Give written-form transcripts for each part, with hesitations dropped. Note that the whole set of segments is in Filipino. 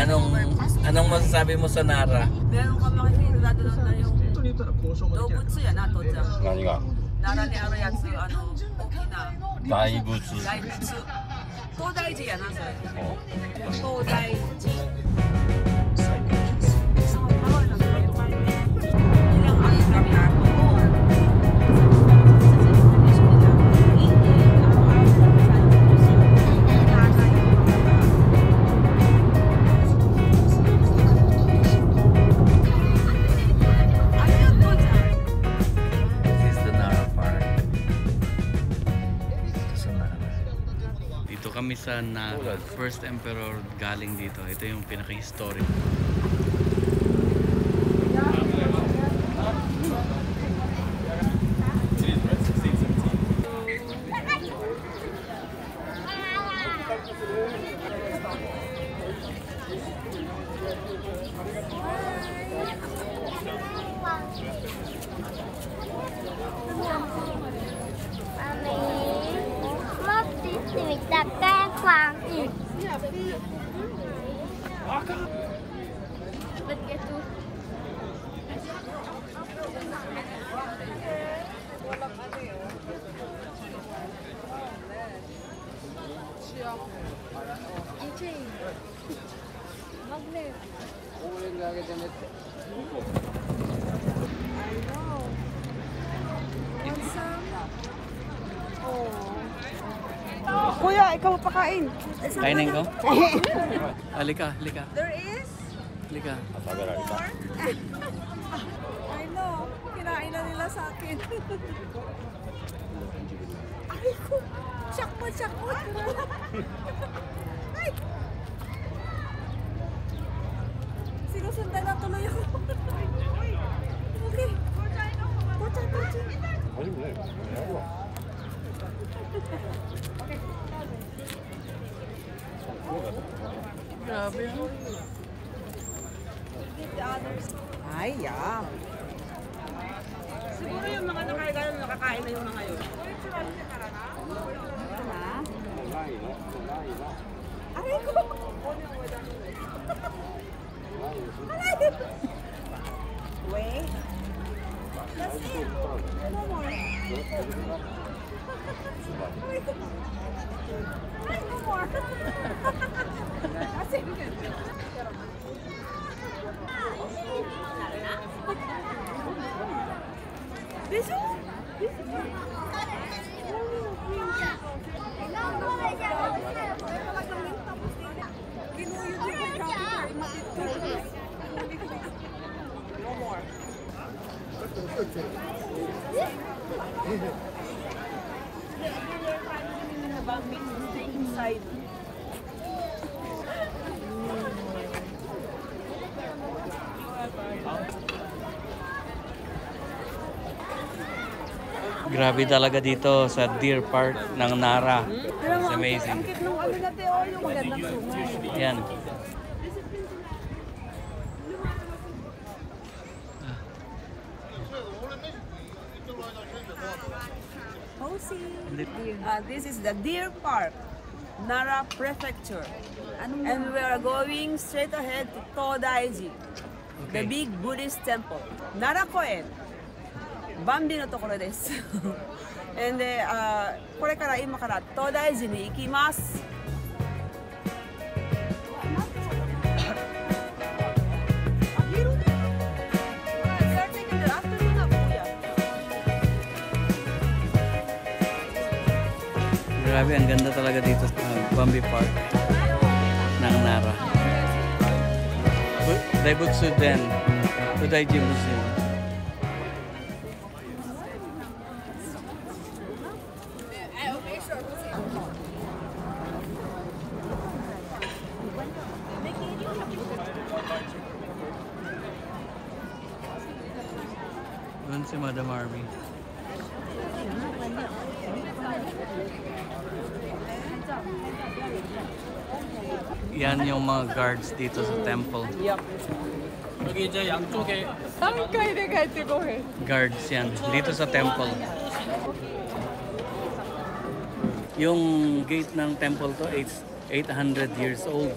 Anong masasabi mo sa Nara? Meron ka makikita doon na yung dobutsu yan na, Totsa. 何が Nara ni ano yan, okina. 大仏 Daibutsu. Todaiji yan na, so. お Todaiji. Ilang ano kami ako. This is the Nara Park. Ito sa Nara. Dito kami sa Nara. First Emperor galing dito. Ito yung pinaka-historic. Kuya, ikaw pakain. Kainin ko? Halika, halika. There is? Halika. I know. Kinain na nila sa akin. Ay ko. Chakmot, chakmot. Ay. Sinusundan na tuloy ako. Okay. Torchay, torchay. Grabe. Ay, yeah. Siguro yung mga nakakain nakakain na yung mga yun. Aray ko! Aray! Wait. That's it. No more. Aray, no more. That's it. This is? No more. Inside. Grabe talaga dito sa Deer Park ng Nara. It's amazing. Ang cute nung ano natin, oh, yung magandang sungay. Yan. This is the Deer Park, Nara Prefecture. And we are going straight ahead to Todaiji, the big Buddhist temple. Nara Koen. Bambi no tokoro desu. And これから今から東大寺に行きます。Grabe, ang ganda talaga dito sa Bambi Park ng Nara. Daibutsu Den. Todaiji Museum. Doon si Madam Army. Yan yung mga guards dito sa temple. Yup. Guards yan. Dito sa temple. Yung gate ng temple to, 800 years old.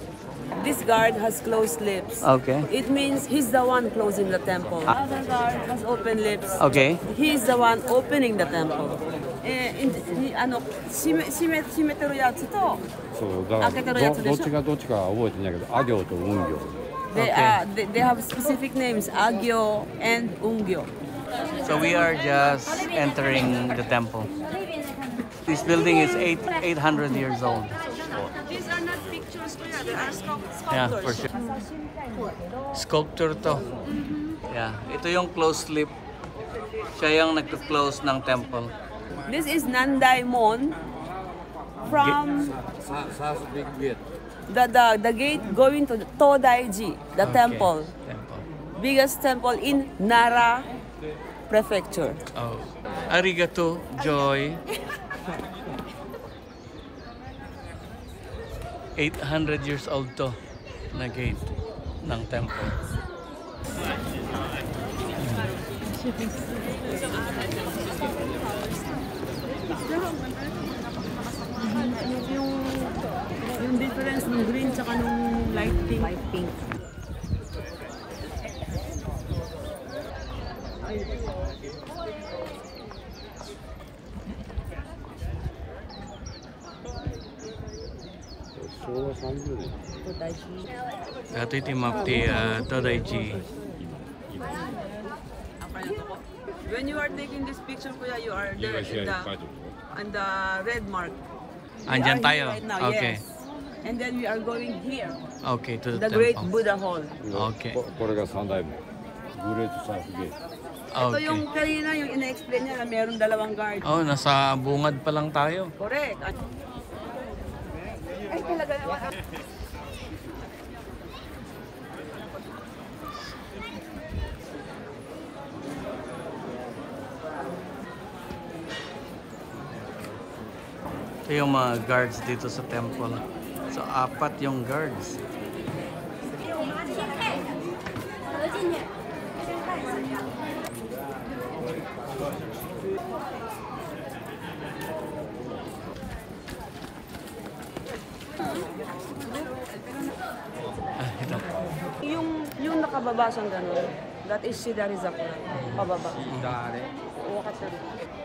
This guard has closed lips. Okay. It means he's the one closing the temple. Other guard has open lips. Okay. He's the one opening the temple. 閉めてるやつとそうだから開けてるやつでしょ。どっちがどっちかは覚えてないけど、あ行と運行。they have specific names, Agyo and Ungyo. So we are just entering the temple. This building is 800 years old. These are not pictures, they are sculptures. Yeah, for sure. Sculpture to. Yeah, ito yung closed lip. Siya yung nagto-close ng temple. This is Nandaimon from South Big Gate. the gate going to the Todaiji, the temple. Temple. Biggest temple in Nara Prefecture. Oh. Arigato, Joy. 800 years old to na gate ng temple. Yung difference ng green tsaka nung light pink. Ito itimapti Todaiji. When you are taking this picture, kuya, you are there in the red mark. We Andyan are tayo? here right now, Okay. yes. And then we are going here, Okay, to the the Great temple. Buddha Hall. Okay. これが三代目。グレートサウスゲート。Ito Okay. yung kanina, yung ina-explain niya na meron dalawang guard. Oh, nasa bungad pa lang tayo. Correct. Ay, talaga naman. Ito yung mga guards dito sa temple. So, 4 yung guards. Ito. Yung nakababa siyang ganun, that is Shidari Zakura. Pababa. Wakatari.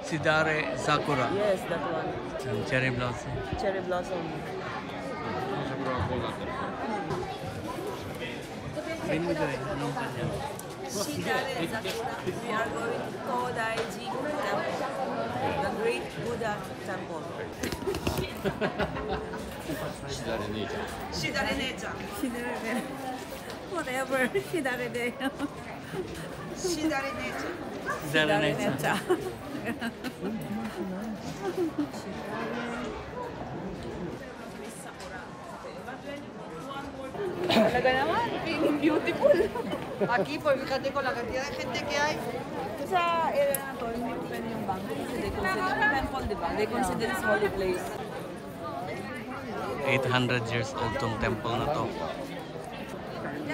Sidare Sakura. Yes, that one. Yung cherry blossom. Cherry blossom. Ayun mo doon. Anong kanya? Shidari Zakura. We are going to Todaiji Temple. The Great Buddha Temple. Shidari Necha. Whatever, Shidare-de. Shidari Necha. Sidare Necha. Talaga naman, feeling beautiful. Aquí, por fíjate con la cantidad de gente que hay. Sa area na to, hindi open yung bangko kasi they consider temple, di ba? They consider this holy place. 800 years old tong temple na to.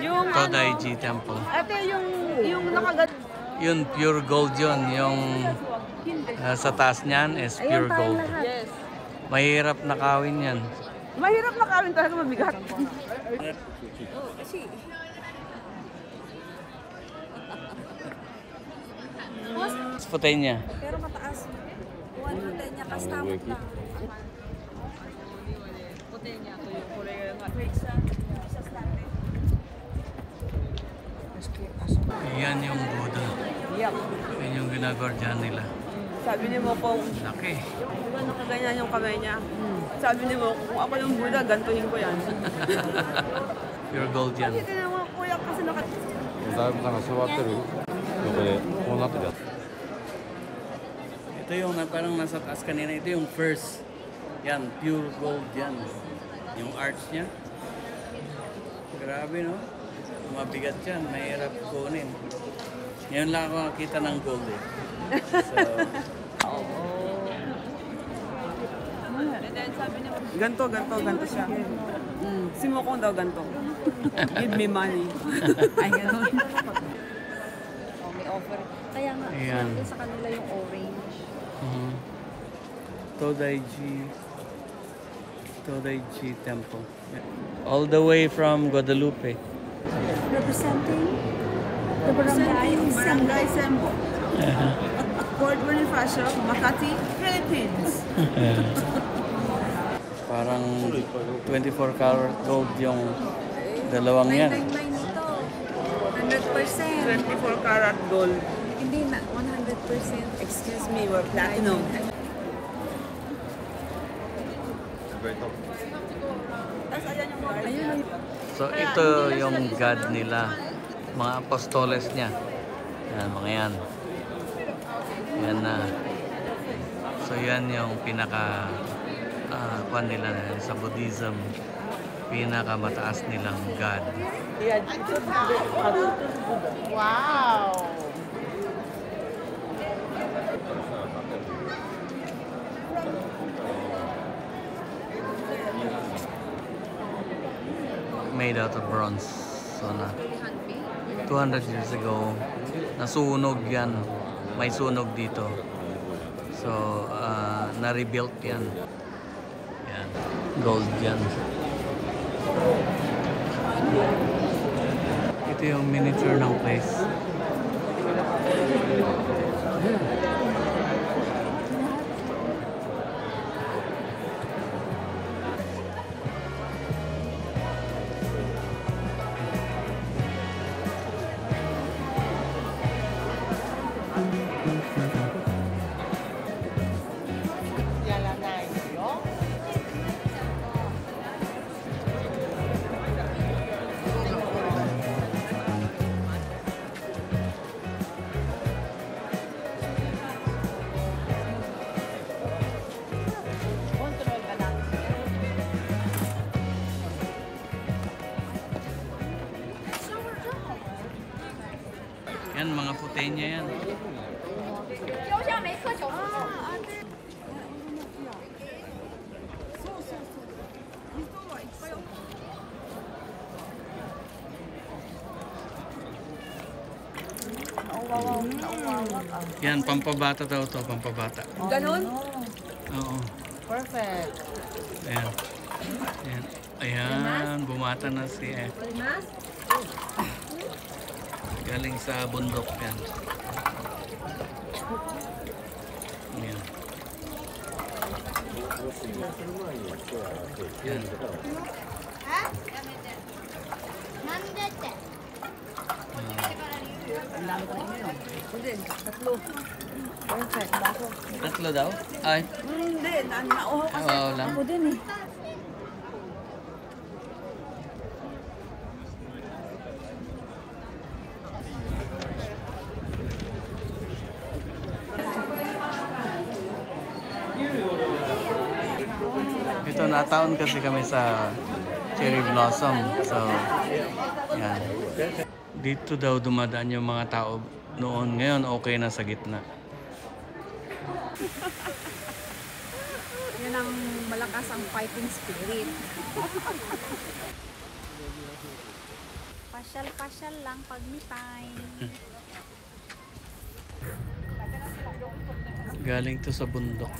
Yung Todaiji Temple. ate, yung nakagat. Yun, pure gold yun. Yung sa taas niyan is pure gold. Yes. Mahirap nakawin yan. Mahirap na kawin talaga, mabigat. Putay niya. Pero mataas. Buwan mo tayo niya, kastamot lang. Yan yung Buddha. Yup. Yan yung ginagordyan nila. Sabi ni mo kung Laki. diba nakaganyan yung kamay niya. Sabi ni mo kung ako yung Buddha, gantuhin ko yan. Pure gold yan. Kasi tinan mo kuya kasi だいぶなんか座ってる横でこうなってるやつ。 Ito yung parang nasa taas kanina. Ito yung first. Yan, pure gold yan. Yung arch niya. Grabe, no? Mabigat yan. Mahirap kunin. Ngayon lang ako nakita ng gold eh. So, And then sabi niya, ganto siya. Si Mokong daw ganto. Give me money. Ay, gano'n. Oh, may offer. Kaya nga, Ayan. sabi sa kanila yung orange. Todaiji. Todaiji Temple. Yeah. All the way from Guadalupe. Representing the barangay Sembo. Port Bonifacio, Makati, Philippines. Parang 24 karat gold yung dalawang yan. 999 ito. 100%. 24 karat gold. Hindi na, 100%. Excuse me, we're platinum. So ito yung God nila. Mga apostoles niya. Yan, mga yan. Yan na. So yan yung pinaka kwan nila sa Buddhism. Pinaka mataas nilang God. Wow. Made out of bronze. So na 200 years ago, nasunog yan. May sunog dito. So, na-rebuilt yan. Yan. Gold yan. Ito yung miniature ng place. Yan, mga putenya yan. Yan, pampabata daw to, pampabata. Ganon? Oo. Perfect. Ayan. Ayan. Ayan, bumata na si galing sa bundok yan. Ayan. Yan. Hindi, tatlo. Perfect. Bako. Tatlo daw? Ay. Hindi, nauho kasi. Oo lang. Ako din eh. Ito, nataon kasi kami sa cherry blossom. So, yan. Dito daw dumadaan yung mga tao noon. Ngayon, okay na sa gitna. Yan ang malakas ang fighting spirit. Pasyal-pasyal lang pag may time. Galing to sa bundok.